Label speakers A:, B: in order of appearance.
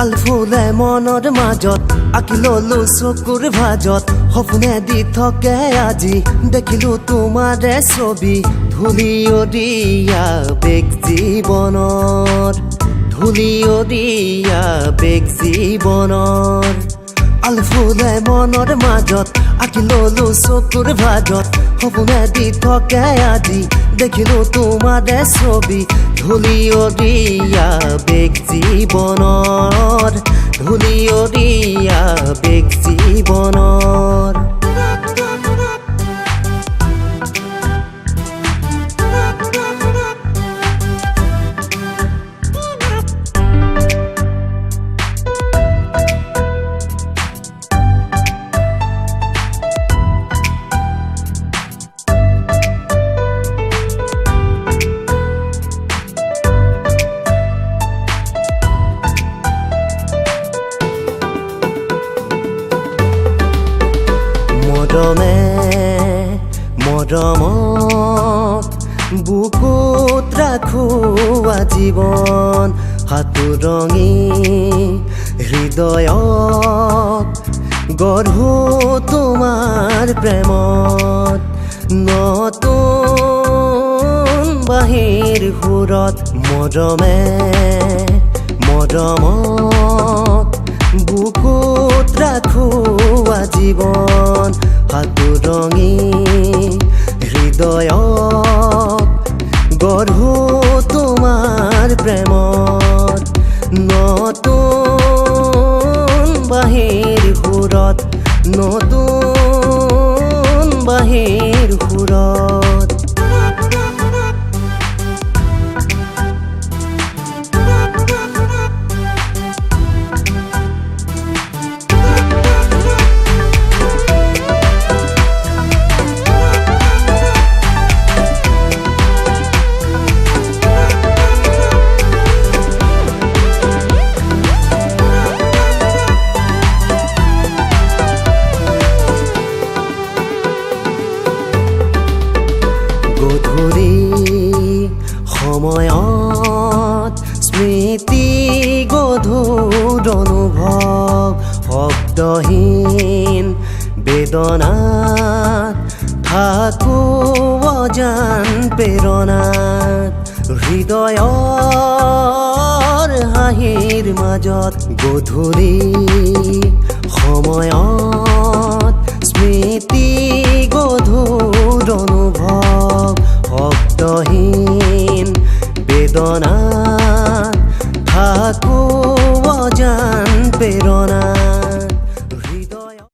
A: আলফুলে মনৰ মাজত আঁকি ললো চকুৰ ভাজত সপোনে দি থাকে আজি দেখিলো তোমাৰে ছবি ধূলি অদিয়া বেগ জীৱনৰ ধূলি অদিয়া বেগ জীৱনৰ আলফুলে মনৰ মাজত আঁকি ললো চকুৰ ভাজত সপোনে দি থাকে আজি দেখিলো তোমাৰে ছবি ধূলি অদিয়া বেগ জীৱনৰ ধূলি অদিয়া বেগ জীৱনৰ মৰমে মৰমত বুকুত ৰাখো আজীৱন হাতুৰঙি হৃদয়ত গঢ়ো তোমাৰ প্ৰেমত নতুন বাহিৰ সুৰত মৰমে মৰমত বুকুত ৰাখো আজীৱন হাতুৰঙি হৃদয়ত গঢ়ো তোমাৰ প্ৰেমত নতুন বাহিৰ সুৰত নতুন বাহিৰ সুৰত গধূলি সময়ত স্মৃতি গধুৰ অনুভৱ শব্দহীন বেদনাত থাকো অজান প্ৰেৰণাত হৃদয়ৰ হাঁহিৰ মাজত গধূলি সময়ত স্মৃতি